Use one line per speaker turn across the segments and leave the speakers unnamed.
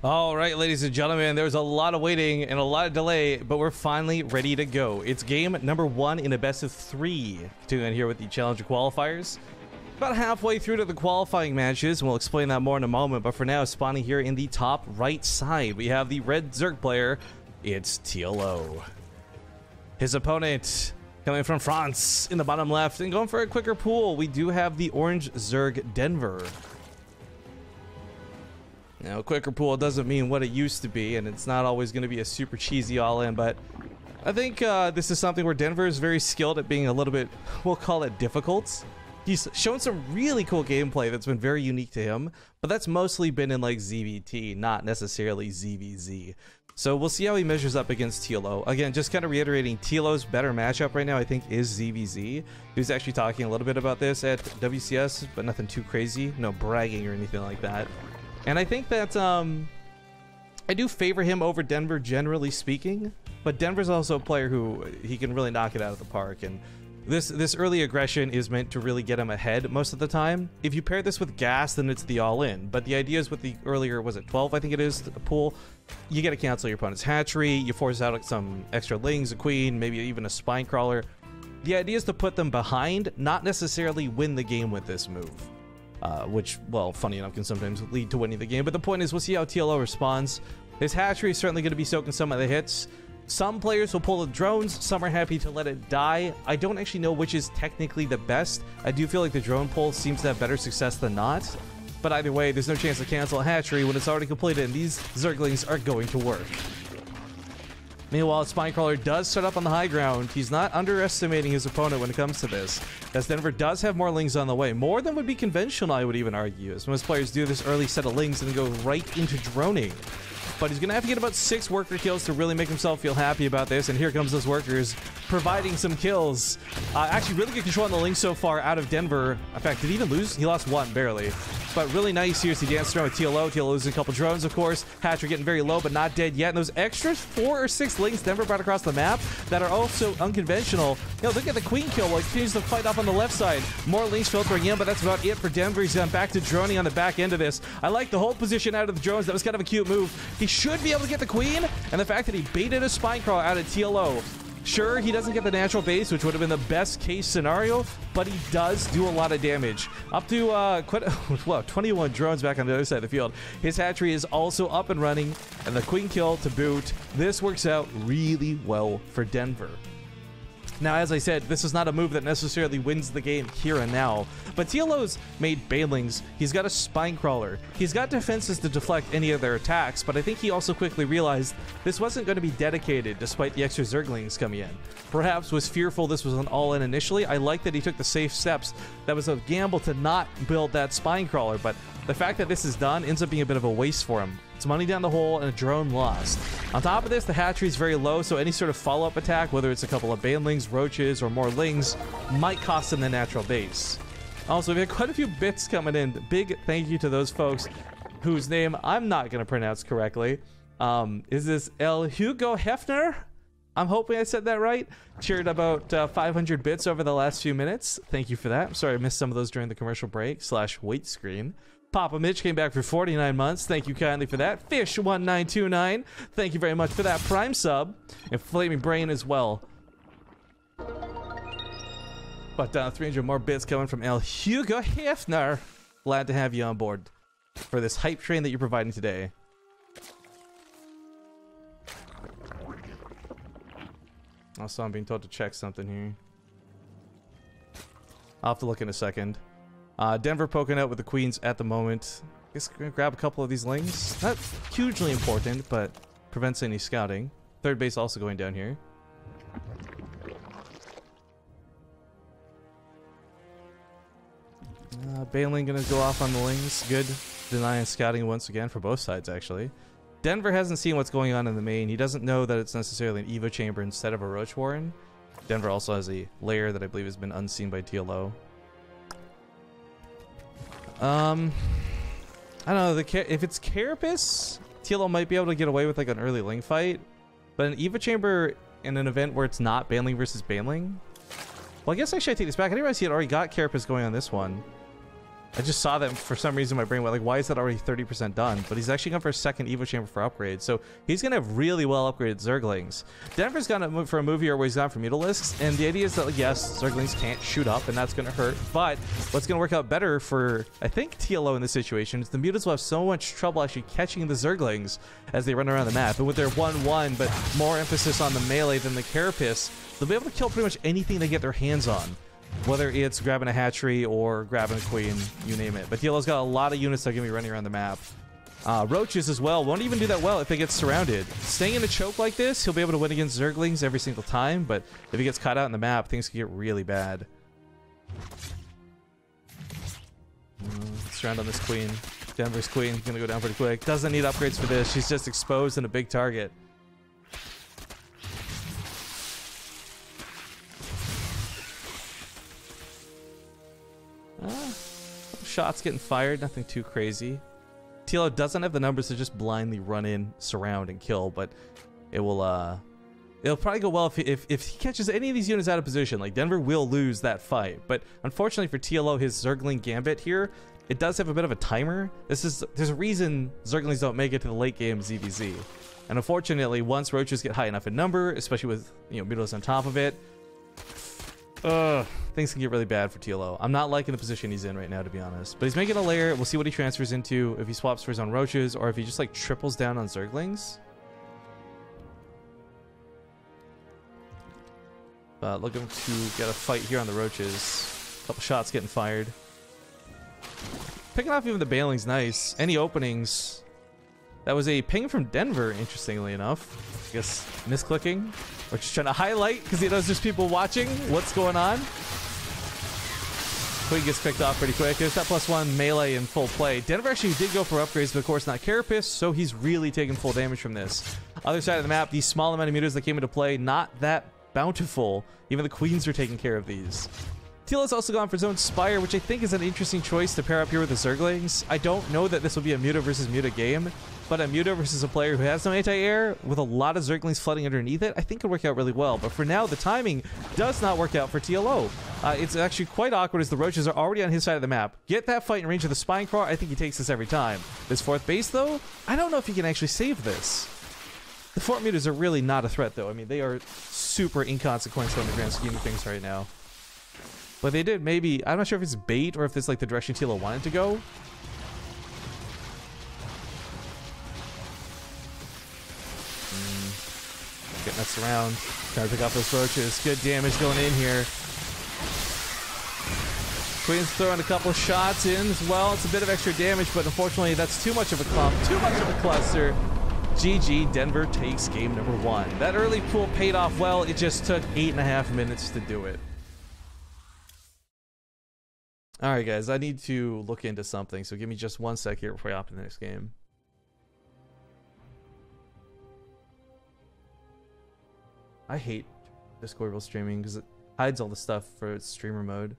All right, ladies and gentlemen, there's a lot of waiting and a lot of delay, but we're finally ready to go. It's game number 1 in a best of 3. Continuing here with the Challenger qualifiers. About halfway through to the qualifying matches, and we'll explain that more in a moment, but for now, spawning here in the top right side, we have the red Zerg player. It's TLO. His opponent, coming from France, in the bottom left, and going for a quicker pool, we do have the orange Zerg Denver. Now, a quicker pool doesn't mean what it used to be, and it's not always going to be a super cheesy all-in, but I think this is something where Denver is very skilled at being a little bit, we'll call it difficult. He's shown some really cool gameplay that's been very unique to him, but that's mostly been in like ZvT, not necessarily ZvZ. So we'll see how he measures up against TLO. Again, just kind of reiterating, TLO's better matchup right now, I think, is ZvZ. He was actually talking a little bit about this at WCS, but nothing too crazy, no bragging or anything like that. And I think that I do favor him over Denver, generally speaking, but Denver's also a player who he can really knock it out of the park, and this early aggression is meant to really get him ahead most of the time. If you pair this with gas, then it's the all-in, but the idea is with the earlier, was it 12, I think it is, the pool, you get to cancel your opponent's hatchery, you force out some extra lings, a queen, maybe even a spine crawler. The idea is to put them behind, not necessarily win the game with this move. Which, well, funny enough, can sometimes lead to winning the game. But the point is, we'll see how TLO responds. His hatchery is certainly going to be soaking some of the hits. Some players will pull the drones. Some are happy to let it die. I don't actually know which is technically the best. I do feel like the drone pull seems to have better success than not. But either way, there's no chance to cancel a hatchery when it's already completed, and these Zerglings are going to work. Meanwhile, Spinecrawler does start up on the high ground. He's not underestimating his opponent when it comes to this, as Denver does have more lings on the way. More than would be conventional, I would even argue, as most players do this early set of lings and go right into droning. But he's going to have to get about 6 worker kills to really make himself feel happy about this, and here comes those workers providing some kills. Actually, really good control on the lings so far out of Denver. In fact, did he even lose? He lost 1, barely. But really nice here as he danced around with TLO. TLO losing a couple drones, of course. Hatcher getting very low, but not dead yet. And those extra 4 or 6 lings Denver brought across the map that are also unconventional. You know, look at the queen kill while he continues to fight off on the left side. More lings filtering in, but that's about it for Denver. He's gone back to droning on the back end of this. I like the hold position out of the drones. That was kind of a cute move. He should be able to get the queen, and the fact that he baited a spine crawl out of TLO. Sure, he doesn't get the natural base, which would have been the best case scenario, but he does do a lot of damage. Up to well, 21 drones back on the other side of the field. His hatchery is also up and running, and the queen kill to boot. This works out really well for Denver. Now, as I said, this is not a move that necessarily wins the game here and now, but TLO's made Banelings, he's got a Spine Crawler, he's got defenses to deflect any of their attacks, but I think he also quickly realized this wasn't going to be dedicated despite the extra Zerglings coming in. Perhaps was fearful this was an all-in initially. I like that he took the safe steps. That was a gamble to not build that Spine Crawler, but the fact that this is done ends up being a bit of a waste for him. It's money down the hole and a drone lost. On top of this, the hatchery is very low, so any sort of follow-up attack, whether it's a couple of Banelings, Roaches, or more Lings, might cost him the natural base. Also, we had quite a few bits coming in. Big thank you to those folks whose name I'm not going to pronounce correctly. Is this El Hugo Hefner? I'm hoping I said that right. Cheered about 500 bits over the last few minutes. Thank you for that. I'm sorry I missed some of those during the commercial break / wait screen. Papa Mitch came back for 49 months. Thank you kindly for that. Fish1929, thank you very much for that Prime sub. And Flaming Brain as well. But 300 more bits coming from El Hugo Hefner. Glad to have you on board for this hype train that you're providing today. Also, I'm being told to check something here. I'll have to look in a second. Denver poking out with the queens at the moment. I guess we're gonna grab a couple of these lings. Not hugely important, but prevents any scouting. Third base also going down here. Baneling gonna go off on the lings. Good. Denying scouting once again for both sides, actually. Denver hasn't seen what's going on in the main. He doesn't know that it's necessarily an Evo chamber instead of a Roach Warren. Denver also has a lair that I believe has been unseen by TLO. I don't know, if it's Carapace, TLO might be able to get away with like an early Ling fight, but an Eva Chamber in an event where it's not Baneling versus Baneling? Well, I guess actually I take this back. I didn't realize he had already got Carapace going on this one. I just saw that for some reason my brain went like, why is that already 30% done? But he's actually gone for a second Evo Chamber for upgrade. So he's going to have really well upgraded Zerglings. Denver's gone for a move here where he's gone for Mutalisks. And the idea is that, like, yes, Zerglings can't shoot up and that's going to hurt. But what's going to work out better for, I think, TLO in this situation is the Mutants will have so much trouble actually catching the Zerglings as they run around the map. And with their 1-1, but more emphasis on the melee than the Carapace, they'll be able to kill pretty much anything they get their hands on. Whether it's grabbing a hatchery or grabbing a queen, you name it. But TLO's got a lot of units that are going to be running around the map. Roaches as well won't even do that well if they get surrounded. Staying in a choke like this, he'll be able to win against Zerglings every single time, but if he gets caught out in the map, things can get really bad. Surround on this queen. Denver's queen going to go down pretty quick. Doesn't need upgrades for this. She's just exposed and a big target. Shots getting fired, nothing too crazy. TLO doesn't have the numbers to just blindly run in, surround, and kill, but it will it'll probably go well if he catches any of these units out of position. Like, Denver will lose that fight. But unfortunately for TLO, his Zergling Gambit here, it does have a bit of a timer. There's a reason Zerglings don't make it to the late game ZvZ. And unfortunately, once roaches get high enough in number, especially with, you know, Mutalisks on top of it, things can get really bad for TLO. I'm not liking the position he's in right now, to be honest. But he's making a lair. We'll see what he transfers into, if he swaps for his own roaches, or if he just, like, triples down on Zerglings. But looking to get a fight here on the roaches. A couple shots getting fired. Picking off even the bailing's nice. Any openings? That was a ping from Denver, interestingly enough. I guess misclicking. Or just trying to highlight because he knows there's people watching. What's going on? Queen gets picked off pretty quick. There's that +1 melee in full play. Denver actually did go for upgrades, but of course not Carapace, so he's really taking full damage from this. Other side of the map, these small amount of meters that came into play, not that bountiful. Even the queens are taking care of these. TLO's also gone for his own Spire, which I think is an interesting choice to pair up here with the Zerglings. I don't know that this will be a Muta versus Muta game, but a Muta versus a player who has no anti-air with a lot of Zerglings flooding underneath it, I think could work out really well. But for now, the timing does not work out for TLO. It's actually quite awkward as the roaches are already on his side of the map. Get that fight in range of the Spine Crawler, I think he takes this every time. This fourth base, though, I don't know if he can actually save this. The Fort Mutas are really not a threat, though. I mean, they are super inconsequential in the grand scheme of things right now. But they did maybe, I'm not sure if it's bait or if it's like the direction TLO wanted to go. Getting us around. Trying to pick off those roaches. Good damage going in here. Queen's throwing a couple shots in as well. It's a bit of extra damage, but unfortunately that's too much of a clump, too much of a cluster. GG, Denver takes game number 1. That early pool paid off well. It just took 8.5 minutes to do it. Alright guys, I need to look into something, so give me just 1 sec here before I hop in the next game. I hate Discord while streaming because it hides all the stuff for its streamer mode.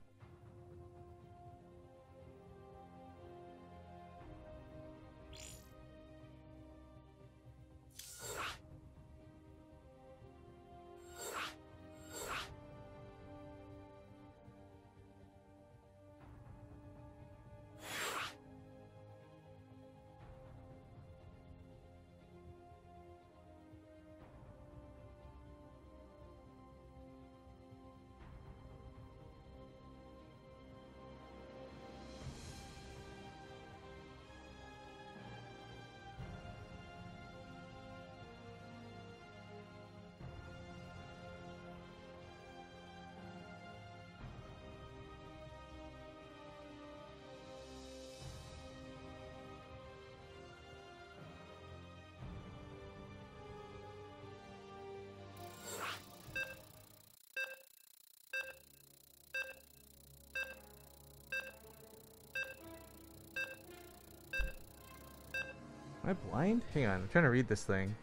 Am I blind? Hang on, I'm trying to read this thing.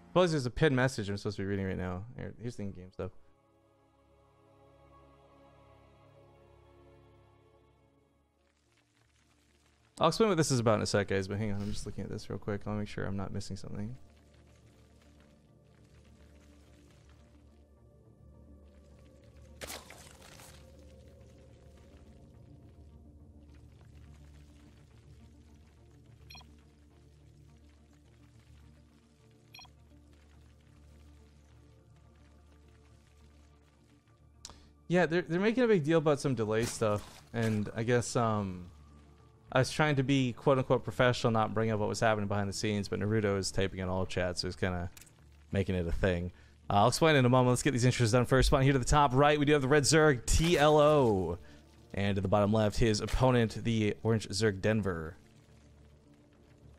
Suppose there's a pinned message I'm supposed to be reading right now. Here's the in-game stuff. I'll explain what this is about in a sec, guys, but hang on, I'm just looking at this real quick. I'll make sure I'm not missing something. Yeah, they're making a big deal about some delay stuff, and I guess I was trying to be quote-unquote professional, not bring up what was happening behind the scenes, but Naruto is typing in all chat, so he's kind of making it a thing. I'll explain in a moment. Let's get these intros done first. Spawn here to the top right, we do have the red Zerg, TLO. And to the bottom left, his opponent, the orange Zerg Denver.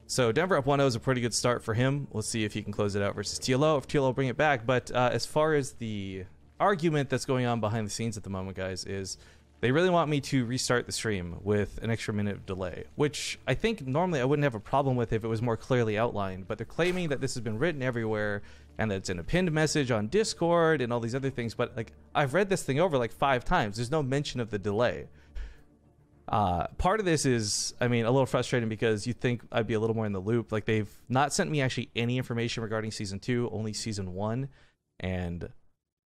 So Denver up 1-0 is a pretty good start for him. Let's see if he can close it out versus TLO. If TLO bring it back. But as far as the argument that's going on behind the scenes at the moment, guys, is they really want me to restart the stream with an extra minute of delay, which I think normally I wouldn't have a problem with if it was more clearly outlined. But they're claiming that this has been written everywhere and that it's in a pinned message on Discord and all these other things. But like, I've read this thing over like 5 times. There's no mention of the delay. Part of this is, I mean, a little frustrating because you'd think I'd be a little more in the loop. Like, they've not sent me actually any information regarding Season 2, only Season 1. And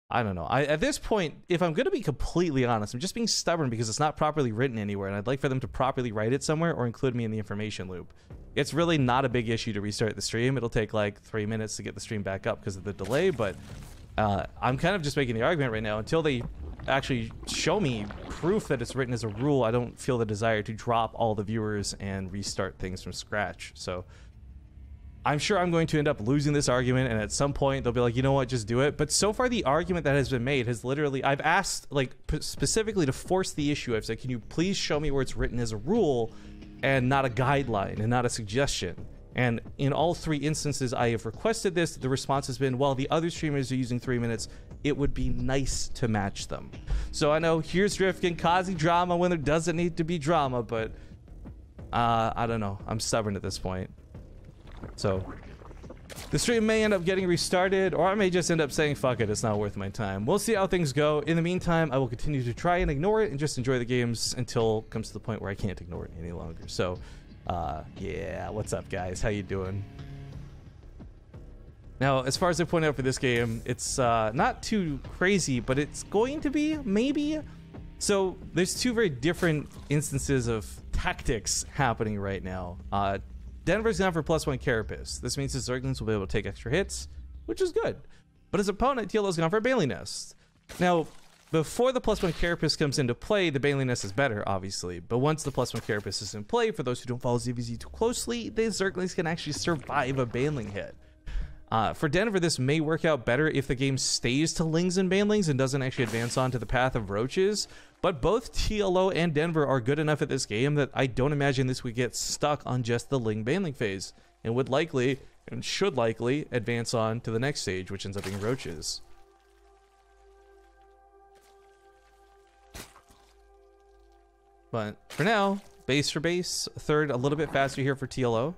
I don't know. At this point, if I'm going to be completely honest, I'm just being stubborn because it's not properly written anywhere. And I'd like for them to properly write it somewhere or include me in the information loop. It's really not a big issue to restart the stream. It'll take like 3 minutes to get the stream back up because of the delay. But I'm kind of just making the argument right now. Until they actually show me proof that it's written as a rule, I don't feel the desire to drop all the viewers and restart things from scratch. So I'm sure I'm going to end up losing this argument, and at some point they'll be like, you know what, just do it. But so far the argument that has been made has literally, I've asked like specifically to force the issue. I've said, can you please show me where it's written as a rule and not a guideline and not a suggestion? And in all 3 instances I have requested this, the response has been, well, the other streamers are using 3 minutes. It would be nice to match them. So I know here's Drifkin causing drama when there doesn't need to be drama, but I don't know. I'm stubborn at this point. So the stream may end up getting restarted, or I may just end up saying, fuck it, it's not worth my time. We'll see how things go. In the meantime, I will continue to try and ignore it and just enjoy the games until it comes to the point where I can't ignore it any longer. So yeah, what's up, guys? How you doing? Now, as far as I pointed out for this game, it's not too crazy, but it's going to be, maybe. So there's 2 very different instances of tactics happening right now. Denver's gone for +1 Carapace. This means his Zerglings will be able to take extra hits, which is good. But his opponent, TLO's gone for a Bailey Nest. Now, before the +1 Carapace comes into play, the Bailey Nest is better, obviously. But once the +1 Carapace is in play, for those who don't follow ZvZ too closely, the Zerglings can actually survive a Bailing hit. For Denver, this may work out better if the game stays to Lings and Banelings and doesn't actually advance on to the path of Roaches. But both TLO and Denver are good enough at this game that I don't imagine this would get stuck on just the Ling Baneling phase, and would likely, and should likely, advance on to the next stage, which ends up being Roaches. But for now, base for base, third a little bit faster here for TLO.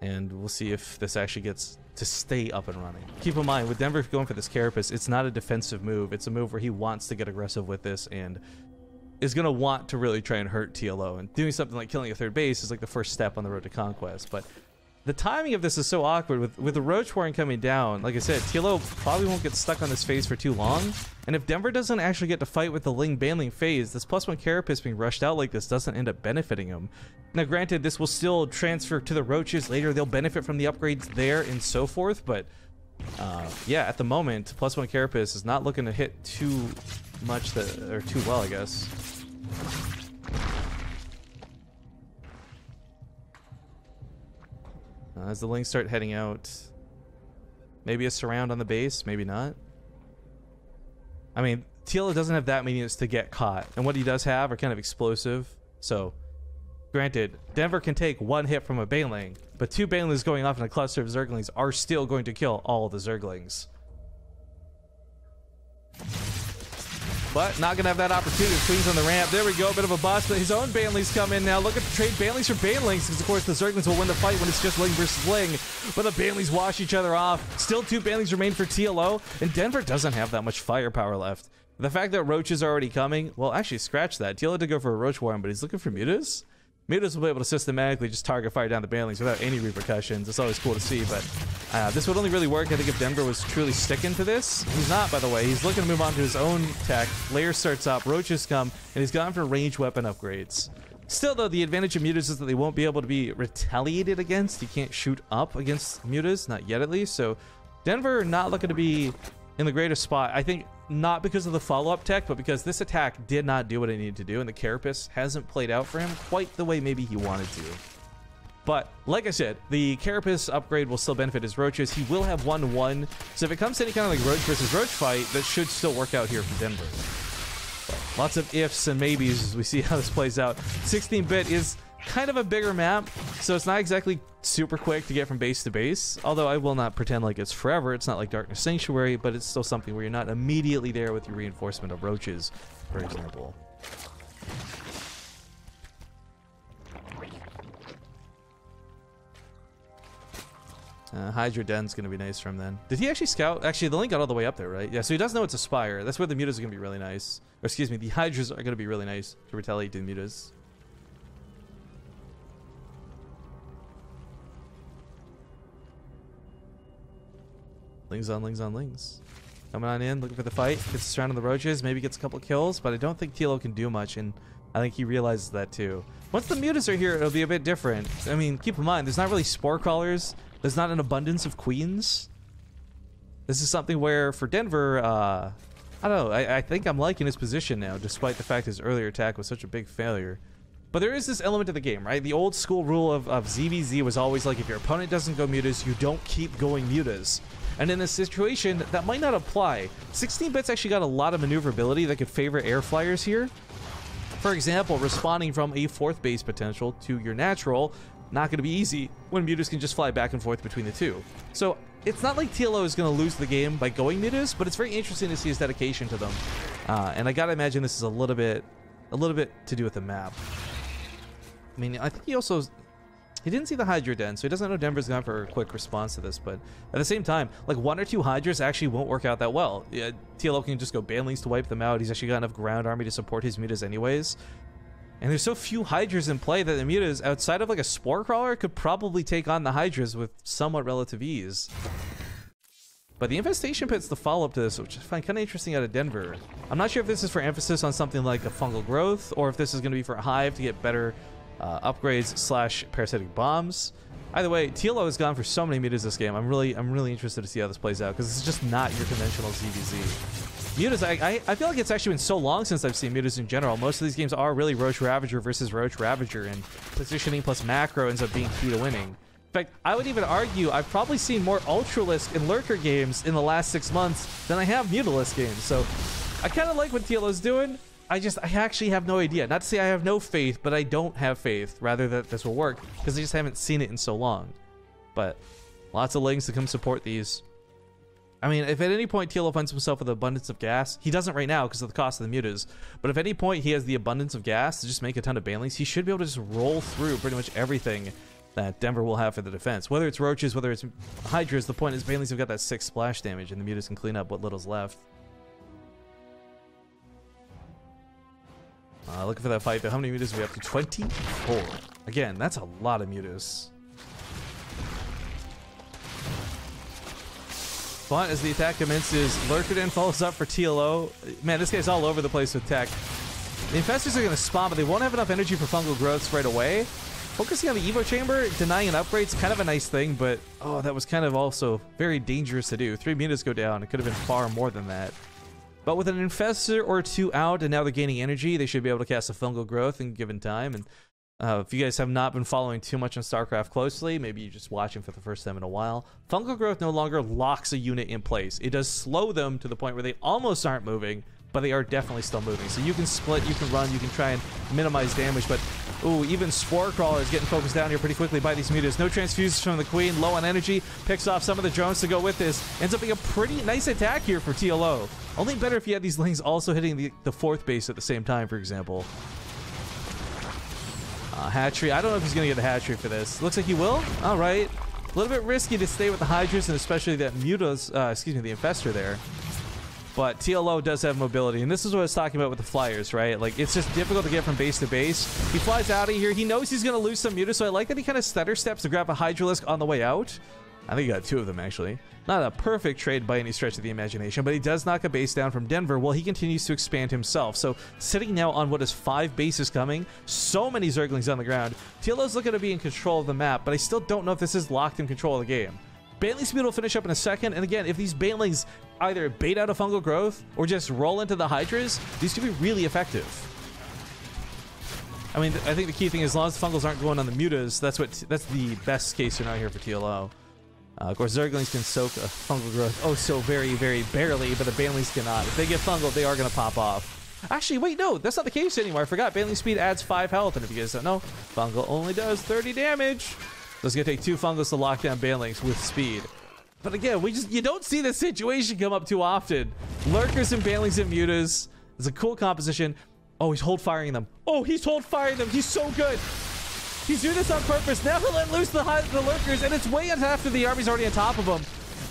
And we'll see if this actually gets to stay up and running. Keep in mind, with Denver going for this Carapace, it's not a defensive move. It's a move where he wants to get aggressive with this and is going to want to really try and hurt TLO. And doing something like killing a third base is like the first step on the road to conquest. But the timing of this is so awkward. With the Roach Warren coming down, like I said, TLO probably won't get stuck on this phase for too long. And if Denver doesn't actually get to fight with the Ling Baneling phase, this +1 Carapace being rushed out like this doesn't end up benefiting him. Now granted, this will still transfer to the Roaches later. They'll benefit from the upgrades there and so forth. But yeah, at the moment, +1 Carapace is not looking to hit too much or too well, I guess. As the Lings start heading out, maybe a surround on the base, maybe not. I mean, TLO doesn't have that many units to get caught, and what he does have are kind of explosive. So, granted, Denver can take 1 hit from a Baneling, but 2 Banelings going off in a cluster of Zerglings are still going to kill all the Zerglings. But not going to have that opportunity. Queen's on the ramp. There we go. A bit of a bust. But his own Banelings come in now. Look at the trade Banelings for Banelings. Because, of course, the Zerglings will win the fight when it's just Ling versus Ling. But the Banelings wash each other off. Still 2 Banelings remain for TLO. And Denver doesn't have that much firepower left. The fact that Roaches are already coming, well, actually, scratch that. TLO did go for a Roach Warren, but he's looking for Mutas. Mutas will be able to systematically just target fire down the Banelings without any repercussions. It's always cool to see, but this would only really work, I think, if Denver was truly sticking to this. He's not, by the way. He's looking to move on to his own tech. Layer starts up, Roaches come, and he's gone for ranged weapon upgrades. Still, though, the advantage of Mutas is that they won't be able to be retaliated against. You can't shoot up against Mutas, not yet at least. So Denver not looking to be in the greatest spot. I think not because of the follow-up tech, but because this attack did not do what it needed to do, and the Carapace hasn't played out for him quite the way maybe he wanted to. But like I said, the Carapace upgrade will still benefit his Roaches. He will have 1-1, so if it comes to any kind of like Roach versus Roach fight, that should still work out here for Denver. But lots of ifs and maybes as we see how this plays out. 16-bit is kind of a bigger map, so it's not exactly super quick to get from base to base, although I will not pretend like it's forever. It's not like Darkness Sanctuary, but it's still something where you're not immediately there with your reinforcement of Roaches, for example. Hydra Den's going to be nice for him then. Did he actually scout? Actually, the link got all the way up there, right? Yeah, so he does know it's a Spire. That's where the Mutas are going to be really nice. Or excuse me, the Hydras are going to be really nice to retaliate to the Mutas. Lings on lings on lings. Coming on in, looking for the fight. Gets surrounded the Roaches, maybe gets a couple kills, but I don't think TLO can do much, and I think he realizes that too. Once the Mutas are here, it'll be a bit different. I mean, keep in mind, there's not really Spore Crawlers. There's not an abundance of Queens. This is something where, for Denver, I don't know, I think I'm liking his position now, despite the fact his earlier attack was such a big failure. But there is this element of the game, right? The old school rule of ZvZ was always like, if your opponent doesn't go Mutas, you don't keep going Mutas. And in this situation, that might not apply. 16-bit's actually got a lot of maneuverability that could favor air flyers here. For example, responding from a 4th base potential to your natural, not going to be easy when Mutas can just fly back and forth between the two. So it's not like TLO is going to lose the game by going Mutas, but it's very interesting to see his dedication to them. And I gotta imagine this is a little bit to do with the map. I mean, I think he didn't see the Hydra Den, so he doesn't know Denver's going for a quick response to this, but at the same time, like 1 or 2 Hydras actually won't work out that well. Yeah, TLO can just go Banelings to wipe them out. He's actually got enough ground army to support his Mutas anyways. And there's so few Hydras in play that the Mutas, outside of like a Spore Crawler, could probably take on the Hydras with somewhat relative ease. But the Infestation Pit's the follow-up to this, which I find kind of interesting out of Denver. I'm not sure if this is for emphasis on something like a Fungal Growth, or if this is going to be for a Hive to get better upgrades / parasitic bombs. Either way, TLO has gone for so many Mutas this game. I'm really interested to see how this plays out, because it's just not your conventional ZvZ. Mutas, I feel like it's actually been so long since I've seen Mutas in general. Most of these games are really Roach Ravager versus Roach Ravager, and positioning plus macro ends up being key to winning. In fact, I would even argue I've probably seen more Ultralisk and Lurker games in the last 6 months than I have Mutalisk games. So I kind of like what TLO's doing. I actually have no idea. Not to say I have no faith, but I don't have faith, rather, that this will work, because I just haven't seen it in so long. But lots of links to come support these. I mean, if at any point TLO finds himself with abundance of gas, he doesn't right now because of the cost of the Mutas, but if at any point he has the abundance of gas to just make a ton of Banelings, he should be able to just roll through pretty much everything that Denver will have for the defense. Whether it's Roaches, whether it's Hydras, the point is Banelings have got that 6 splash damage, and the Mutas can clean up what little's left. Looking for that fight, though. How many Mutas do we have to? 24. Again, that's a lot of Mutas. But as the attack commences, Lurkerden follows up for TLO. Man, this guy's all over the place with tech. The Infestors are going to spawn, but they won't have enough energy for fungal growths right away. Focusing on the Evo Chamber, denying an upgrade is kind of a nice thing, but oh, that was kind of also very dangerous to do. 3 Mutas go down. It could have been far more than that. But with an Infestor or 2 out, and now they're gaining energy, they should be able to cast a Fungal Growth in given time. And if you guys have not been following too much on StarCraft closely, maybe you're just watching for the first time in a while, Fungal Growth no longer locks a unit in place. It does slow them to the point where they almost aren't moving, but they are definitely still moving. So you can split, you can run, you can try and minimize damage, but ooh, even Spore Crawler is getting focused down here pretty quickly by these Mutas. No transfuses from the Queen, low on energy, picks off some of the drones to go with this. Ends up being a pretty nice attack here for TLO. Only better if you had these Lings also hitting the 4th base at the same time, for example. Hatchery, I don't know if he's going to get the hatchery for this. Looks like he will. All right. A little bit risky to stay with the Hydras, and especially that the Infestor there. But TLO does have mobility, and this is what I was talking about with the Flyers, right? Like, it's just difficult to get from base to base. He flies out of here. He knows he's going to lose some Mutas, so I like that he kind of stutter steps to grab a Hydralisk on the way out. I think he got 2 of them, actually. Not a perfect trade by any stretch of the imagination, but he does knock a base down from Denver while he continues to expand himself. So, sitting now on what is 5 bases coming, so many Zerglings on the ground, TLO's looking to be in control of the map, but I still don't know if this is locked in control of the game. Baneling speed will finish up in a second, and again, if these Banelings either bait out a fungal growth or just roll into the Hydras, these could be really effective. I mean, I think the key thing is, as long as the fungals aren't going on the mutas, that's the best case scenario here for TLO. Of course, Zerglings can soak a fungal growth oh so very, very barely, but the Banelings cannot. If they get fungal, they are going to pop off. Actually, wait, no, that's not the case anymore. I forgot. Baneling speed adds 5 health, and if you guys don't know, fungal only does 30 damage. So it's going to take 2 fungals to lock down Banelings with speed. But again, you don't see this situation come up too often. Lurkers and Banelings and mutas is a cool composition. Oh, he's hold firing them. Oh, he's hold firing them. He's so good. He's doing this on purpose. Now he'll let loose the lurkers, and it's way after the army's already on top of him.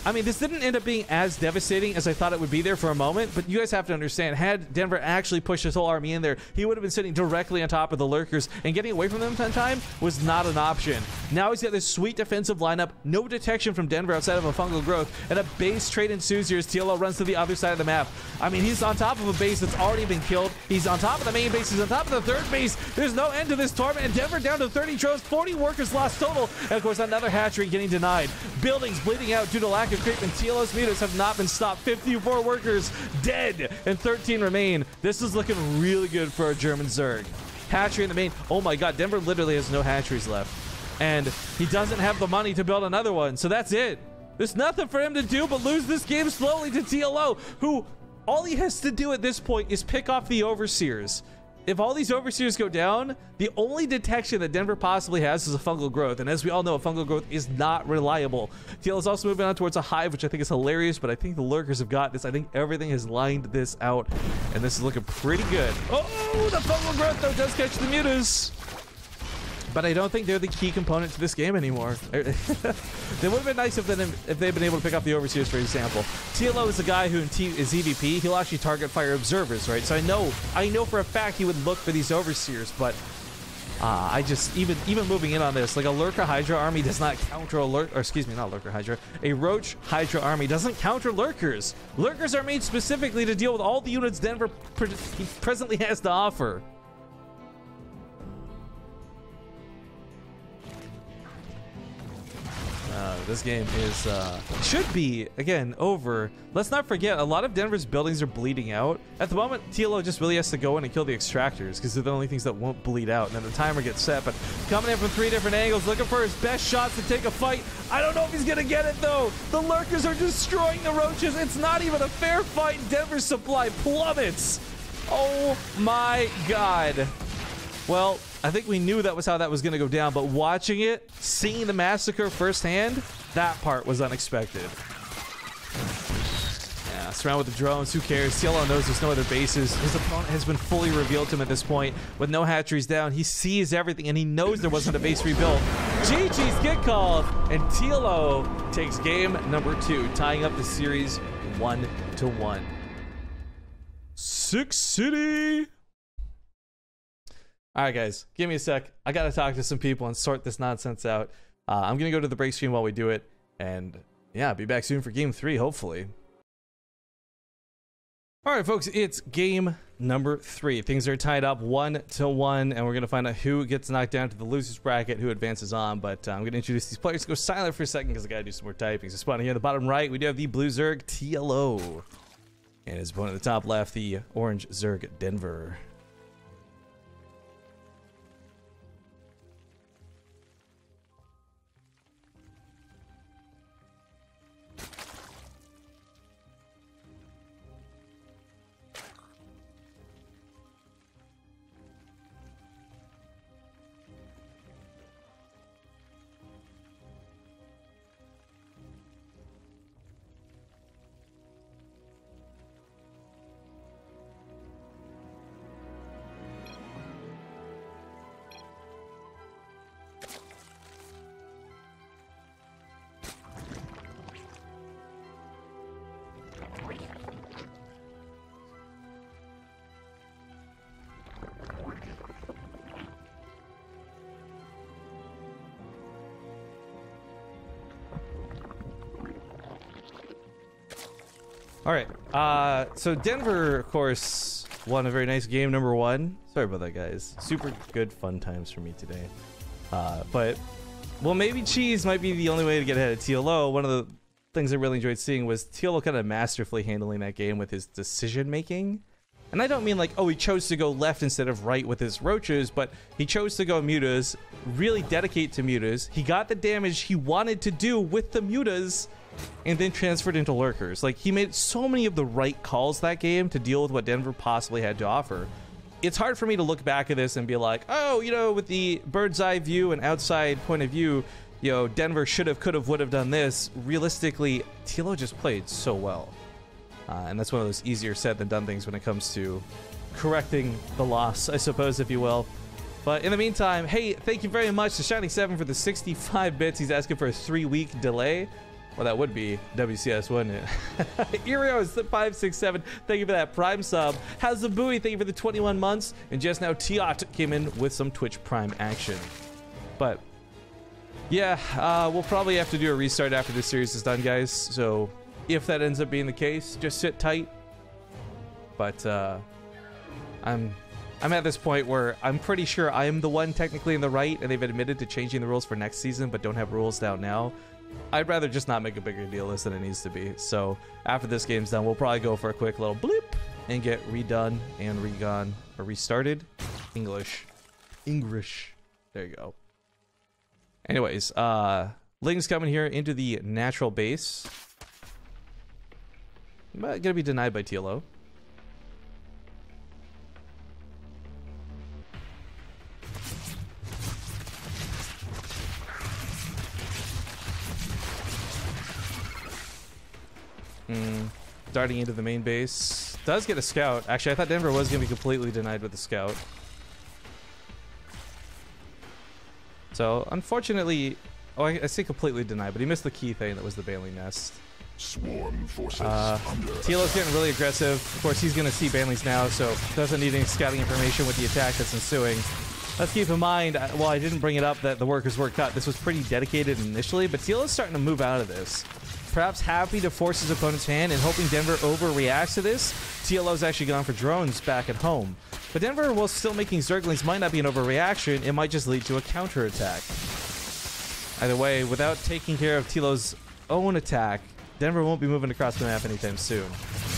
I mean, this didn't end up being as devastating as I thought it would be there for a moment, but you guys have to understand, had Denver actually pushed his whole army in there, he would have been sitting directly on top of the lurkers, and getting away from them in time was not an option. Now he's got this sweet defensive lineup, no detection from Denver outside of a fungal growth, and a base trade ensues here as TLO runs to the other side of the map. I mean, he's on top of a base that's already been killed. He's on top of the main base. He's on top of the third base. There's no end to this torment, and Denver down to 30 drones, 40 workers lost total, and of course another hatchery getting denied. Buildings bleeding out due to lack of creep, and TLO's mutas have not been stopped. 54 workers dead, and 13 remain. This is looking really good for a German Zerg. Hatchery in the main. Oh my god, Denver literally has no hatcheries left, and he doesn't have the money to build another one, so that's it. There's nothing for him to do but lose this game slowly to TLO, who all he has to do at this point is pick off the Overseers. If all these Overseers go down, the only detection that Denver possibly has is a fungal growth, and as we all know, a fungal growth is not reliable. TL is also moving on towards a hive, which I think is hilarious, but I think the lurkers have got this. I think everything has lined this out, and this is looking pretty good. Oh, the fungal growth, though, does catch the mutas. But I don't think they're the key component to this game anymore. They would have been nice if they'd been able to pick up the Overseers, for example. TLO is a guy who is EVP. He'll actually target fire observers, right? So I know for a fact he would look for these Overseers, but I just, even moving in on this, like a Lurker Hydra army does not counter a not Lurker Hydra. A Roach Hydra army doesn't counter Lurkers. Lurkers are made specifically to deal with all the units Denver presently has to offer. This game is should be again over. Let's not forget, a lot of Denver's buildings are bleeding out at the moment. TLO just really has to go in and kill the extractors because they're the only things that won't bleed out, and then the timer gets set. But coming in from 3 different angles, looking for his best shots to take a fight. I don't know if he's gonna get it though. The lurkers are destroying the roaches. It's not even a fair fight. Denver's supply plummets. Oh my god. Well, I think we knew that was how that was going to go down, but watching it, seeing the massacre firsthand, that part was unexpected. Yeah, surrounded with the drones, who cares? TLO knows there's no other bases. His opponent has been fully revealed to him at this point. With no hatcheries down, he sees everything, and he knows there wasn't a base rebuilt. GG's get called, and TLO takes game number 2, tying up the series 1-1. Six City! All right, guys, give me a sec. I got to talk to some people and sort this nonsense out. I'm going to go to the break screen while we do it. And yeah, be back soon for game 3, hopefully. All right, folks, it's game number 3. Things are tied up 1-1, and we're going to find out who gets knocked down to the losers bracket, who advances on. But I'm going to introduce these players. Go silent for a second because I got to do some more typing. So spawning here at the bottom right, we do have the blue Zerg, TLO. And his opponent at the top left, the orange Zerg, Denver. All right, so Denver, of course, won a very nice game, number 1. Sorry about that, guys. Super good fun times for me today. But well, maybe cheese might be the only way to get ahead of TLO. One of the things I really enjoyed seeing was TLO kind of masterfully handling that game with his decision making. And I don't mean like, oh, he chose to go left instead of right with his roaches, but he chose to go mutas, really dedicate to mutas. He got the damage he wanted to do with the mutas, and then transferred into lurkers. Like, he made so many of the right calls that game to deal with what Denver possibly had to offer. It's hard for me to look back at this and be like, oh, you know, with the bird's eye view and outside point of view, you know, Denver should have, could have, would have done this. Realistically, TLO just played so well. And that's one of those easier said than done things when it comes to correcting the loss, I suppose, if you will. But in the meantime, hey, thank you very much to Shining7 for the 65 bits. He's asking for a 3-week delay. Well, that would be WCS, wouldn't it? Irio is the 567. Thank you for that Prime sub. How's the buoy? Thank you for the 21 months. And just now, Tiot came in with some Twitch Prime action. But yeah, we'll probably have to do a restart after this series is done, guys. So if that ends up being the case, just sit tight. But I'm at this point where I'm pretty sure I'm the one technically in the right, and they've admitted to changing the rules for next season, but don't have rules down now. I'd rather just not make a bigger deal of this than it needs to be. So after this game's done, we'll probably go for a quick little blip and get redone and regone or restarted. English. There you go. Anyways, Ling's coming here into the natural base. But gonna be denied by TLO. Darting into the main base. Does get a scout. Actually, I thought Denver was going to be completely denied with the scout. So, unfortunately... Oh, I say completely denied, but he missed the key thing that was the Banley nest.
Swarm forces
TLO's getting really aggressive. Of course, he's going to see Banleys now, so doesn't need any scouting information with the attack that's ensuing. Let's keep in mind, well, I didn't bring it up that the workers were cut. This was pretty dedicated initially, but TLO's starting to move out of this. Perhaps happy to force his opponent's hand and hoping Denver overreacts to this. TLO's actually gone for drones back at home. But Denver, while still making Zerglings, might not be an overreaction. It might just lead to a counterattack. Either way, without taking care of TLO's own attack, Denver won't be moving across the map anytime soon.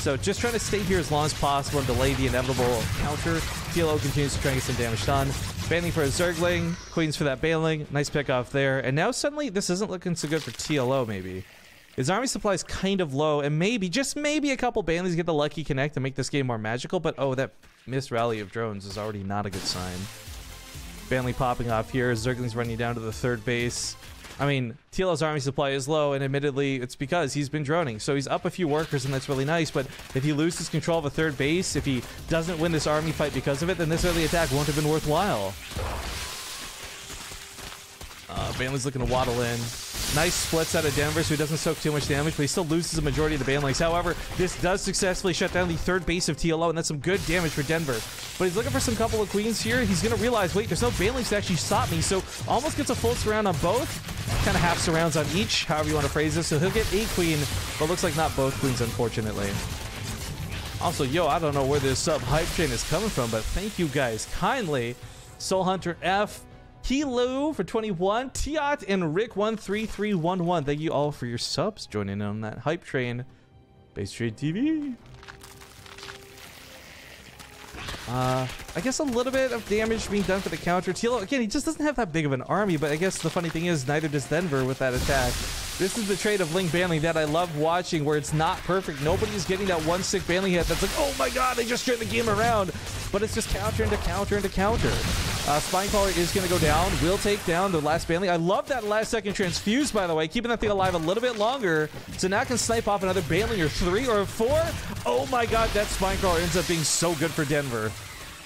So just trying to stay here as long as possible and delay the inevitable counter. TLO continues to try and get some damage done. Banning for a Zergling, Queens for that Bailing. Nice pick off there. And now suddenly this isn't looking so good for TLO maybe. His army supply is kind of low, and maybe, just maybe, a couple Banleys get the lucky connect to make this game more magical, but oh, that missed rally of drones is already not a good sign. Banley popping off here, Zergling's running down to the third base. I mean, TLO's army supply is low, and admittedly, it's because he's been droning, so he's up a few workers, and that's really nice, but if he loses control of a third base, if he doesn't win this army fight because of it, then this early attack won't have been worthwhile. Banley's looking to waddle in. Nice splits out of Denver, so he doesn't soak too much damage, but he still loses the majority of the Banleys. However, this does successfully shut down the third base of TLO, and that's some good damage for Denver. But he's looking for some couple of queens here. He's going to realize, wait, there's no Banleys to actually stop me, so almost gets a full surround on both. Kind of half surrounds on each, however you want to phrase this. So he'll get a queen, but looks like not both queens, unfortunately. Also, yo, I don't know where this sub hype train is coming from, but thank you guys kindly. Soul Hunter F, Kilo for 21, Tiot, and Rick13311. Thank you all for your subs joining in on that hype train. BaseTradeTV. I guess a little bit of damage being done for the counter. TLO, again, he just doesn't have that big of an army, but I guess the funny thing is neither does Denver with that attack. This is the trade of Ling Banling that I love watching, where it's not perfect. Nobody's getting that one sick Banling hit that's like, oh my god, they just turned the game around. But it's just counter into counter into counter. Spinecrawler is going to go down. Will take down the last Banling. I love that last second transfuse, by the way, keeping that thing alive a little bit longer. So now I can snipe off another Banling or 3 or 4. Oh my god, that Spinecrawler ends up being so good for Denver.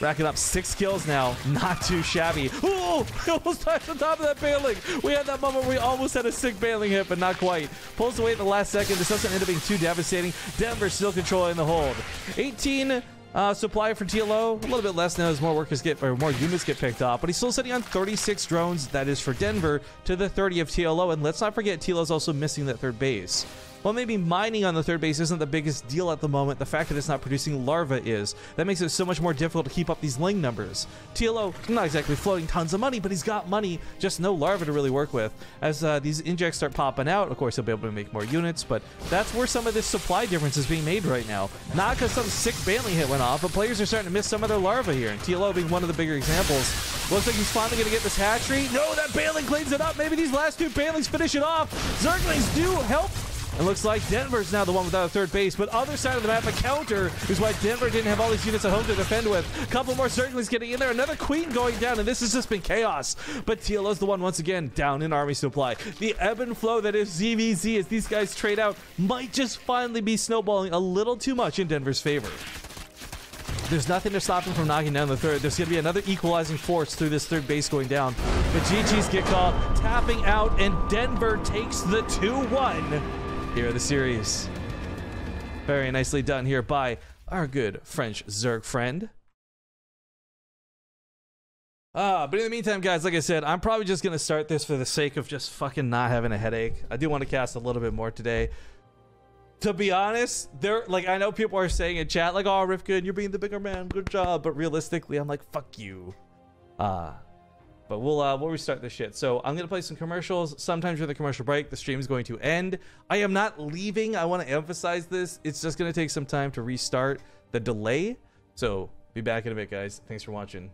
Racking up 6 kills now. Not too shabby. Oh, almost touched the top of that Banling. We had that moment where we almost had a sick Banling hit, but not quite. Pulls away at the last second. This doesn't end up being too devastating. Denver still controlling the hold. 18 supply for TLO. A little bit less now as more workers get, or more units get picked off, but he's still sitting on 36 drones. That is for Denver to the 30 of TLO. And let's not forget, TLO's also missing that third base. While maybe mining on the third base isn't the biggest deal at the moment, the fact that it's not producing larva is. That makes it so much more difficult to keep up these ling numbers. TLO, not exactly floating tons of money, but he's got money, just no larva to really work with. As these injects start popping out, of course he'll be able to make more units, but that's where some of this supply difference is being made right now. Not because some sick Baneling hit went off, but players are starting to miss some of their larva here, and TLO being one of the bigger examples. Looks like he's finally going to get this hatchery. No, that Baneling cleans it up. Maybe these last two Banelings finish it off. Zerglings do help. It looks like Denver's now the one without a third base, but other side of the map, a counter is why Denver didn't have all these units at home to defend with. A couple more Zerglings getting in there, another Queen going down, and this has just been chaos. But TLO's the one once again down in army supply. The ebb and flow that is ZvZ as these guys trade out might just finally be snowballing a little too much in Denver's favor. There's nothing to stop him from knocking down the third. There's going to be another equalizing force through this third base going down. But GG's get called, tapping out, and Denver takes the 2-1 here in the series. Very nicely done here by our good French Zerg friend. But in the meantime, guys, like I said, I'm probably just going to start this for the sake of just fucking not having a headache. I do want to cast a little bit more today. To be honest, I know people are saying in chat, like, oh, Rifkin, you're being the bigger man, good job. But realistically, I'm like, fuck you. But we'll restart this shit. So I'm gonna play some commercials. Sometime during the commercial break, the stream is going to end. I am not leaving. I want to emphasize this. It's just gonna take some time to restart the delay. So be back in a bit, guys. Thanks for watching.